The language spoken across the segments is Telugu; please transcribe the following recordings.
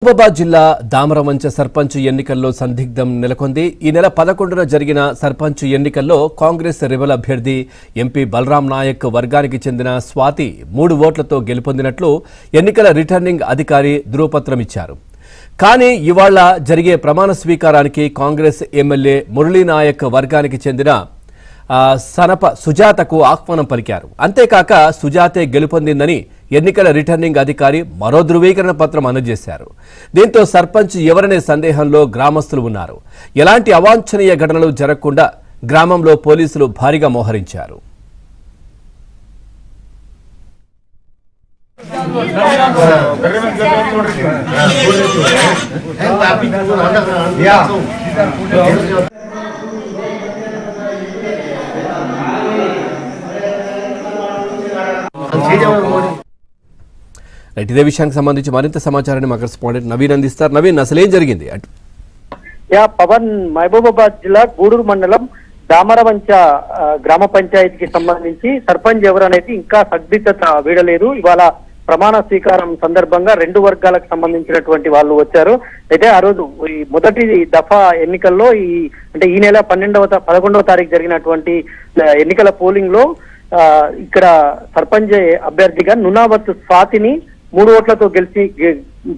మహబూబాబాద్ జిల్లా దామరవంచ సర్పంచ్ ఎన్నికల్లో సందిగ్ధం నెలకొంది. ఈ నెల 11న జరిగిన సర్పంచ్ ఎన్నికల్లో కాంగ్రెస్ రెబల్ అభ్యర్థి ఎంపీ బలరాం నాయక్ వర్గానికి చెందిన స్వాతి 3 ఓట్లతో గెలుపొందినట్లు ఎన్నికల రిటర్నింగ్ అధికారి ధృవపత్రం ఇచ్చారు. కానీ ఇవాళ జరిగే ప్రమాణ స్వీకారానికి కాంగ్రెస్ ఎమ్మెల్యే మురళీనాయక్ వర్గానికి చెందిన సనప సుజాతకు ఆహ్వానం పలికారు. అంతేకాక సుజాతే గెలుపొందిందని ఎన్నికల రిటర్నింగ్ అధికారి మరో ధృవీకరణ పత్రం అందజేశారు. దీంతో సర్పంచ్ ఎవరనే సందేహంలో గ్రామస్తులు ఉన్నారు. ఎలాంటి అవాంఛనీయ ఘటనలు జరగకుండా గ్రామంలో పోలీసులు భారీగా మోహరించారు. ఇదే విషయానికి సంబంధించి మరింత సమాచారాన్ని మా కరెస్పాండెంట్ నవీన్ అందిస్తారు. నవీన్, అసలు ఏం జరిగింది? పవన్, మహబూబాబాద్ జిల్లా గూడూరు మండలం దామరవంచ గ్రామ పంచాయతీకి సంబంధించి సర్పంచ్ ఎవరు అనేది ఇంకా సందిగ్ధత వీడలేదు. ఇవాళ ప్రమాణ స్వీకారం సందర్భంగా 2 వర్గాలకు సంబంధించినటువంటి వాళ్ళు వచ్చారు. అయితే ఆ రోజు ఈ మొదటి దఫా ఎన్నికల్లో ఈ నెల 11వ తారీఖు జరిగినటువంటి ఎన్నికల పోలింగ్ లో ఇక్కడ సర్పంచ్ అభ్యర్థిగా నునావత్ స్వాతిని 3 ఓట్లతో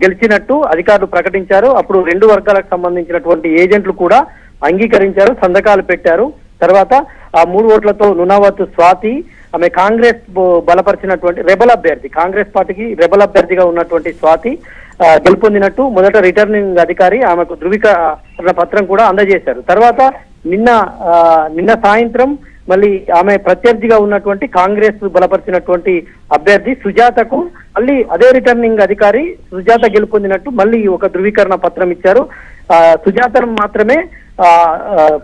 గెలిచినట్టు అధికారులు ప్రకటించారు. అప్పుడు 2 వర్గాలకు సంబంధించినటువంటి ఏజెంట్లు కూడా అంగీకరించారు, సంతకాలు పెట్టారు. తర్వాత ఆ 3 ఓట్లతో నునావత్ స్వాతి, ఆమె కాంగ్రెస్ బలపరిచినటువంటి రెబల్ అభ్యర్థి, కాంగ్రెస్ పార్టీకి రెబల్ అభ్యర్థిగా ఉన్నటువంటి స్వాతి గెలుపొందినట్టు మొదట రిటర్నింగ్ అధికారి ఆమెకు ధృవీకరణ పత్రం కూడా అందజేశారు. తర్వాత నిన్న సాయంత్రం మళ్ళీ ఆమె ప్రత్యర్థిగా ఉన్నటువంటి కాంగ్రెస్ బలపరిచినటువంటి అభ్యర్థి సుజాతకు మళ్ళీ అదే రిటర్నింగ్ అధికారి సుజాత గెలుపొందినట్టు మళ్ళీ ఒక ధృవీకరణ పత్రం ఇచ్చారు. సుజాతను మాత్రమే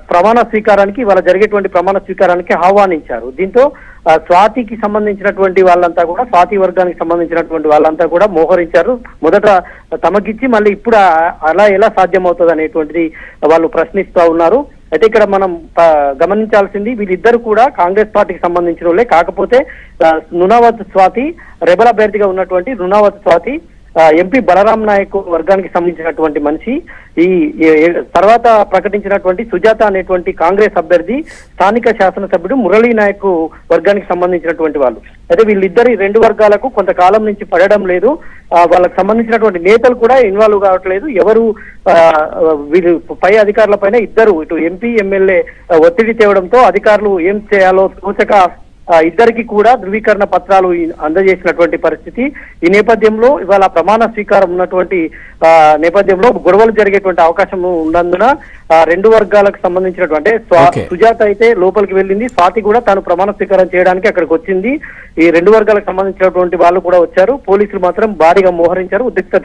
ప్రమాణ స్వీకారానికి ఇవాళ జరిగేటువంటి ప్రమాణ స్వీకారానికి ఆహ్వానించారు. దీంతో స్వాతికి సంబంధించినటువంటి వాళ్ళంతా కూడా, స్వాతి వర్గానికి సంబంధించినటువంటి వాళ్ళంతా కూడా మోహరించారు. మొదట తమకిచ్చి మళ్ళీ ఇప్పుడు అలా ఎలా సాధ్యమవుతుంది అనేటువంటిది వాళ్ళు ప్రశ్నిస్తూ ఉన్నారు. అయితే ఇక్కడ మనం గమనించాల్సింది, వీళ్ళిద్దరు కూడా కాంగ్రెస్ పార్టీకి సంబంధించిన వాళ్ళే. కాకపోతే నునావత్ స్వాతి రెబల్ అభ్యర్థిగా ఉన్నటువంటి నునావత్ స్వాతి ఎంపీ బలరాం నాయక్ వర్గానికి సంబంధించినటువంటి మనిషి. ఈ తర్వాత ప్రకటించినటువంటి సుజాత అనేటువంటి కాంగ్రెస్ అభ్యర్థి స్థానిక శాసనసభ్యుడు మురళీ నాయక్ వర్గానికి సంబంధించినటువంటి వాళ్ళు. అయితే వీళ్ళిద్దరి 2 వర్గాలకు కొంతకాలం నుంచి పడడం లేదు. వాళ్ళకు సంబంధించినటువంటి నేతలు కూడా ఇన్వాల్వ్ కావట్లేదు. ఎవరు వీళ్ళు పై అధికారుల పైన ఇద్దరు, ఇటు ఎంపీ ఎమ్మెల్యే ఒత్తిడి తేవడంతో అధికారులు ఏం చేయాలో తోచక ఇద్దరికి కూడా ధృవీకరణ పత్రాలు అందజేసినటువంటి పరిస్థితి. ఈ నేపథ్యంలో ఇవాళ ప్రమాణ స్వీకారం ఉన్నటువంటి నేపథ్యంలో గొడవలు జరిగేటువంటి అవకాశం ఉన్నందున 2 వర్గాలకు సంబంధించినటువంటి సుజాత అయితే లోపలికి వెళ్ళింది, స్వాతి కూడా తాను ప్రమాణ స్వీకారం చేయడానికి అక్కడికి వచ్చింది. ఈ 2 వర్గాలకు సంబంధించినటువంటి వాళ్ళు కూడా వచ్చారు. పోలీసులు మాత్రం భారీగా మోహరించారు. ఉద్రిక్తత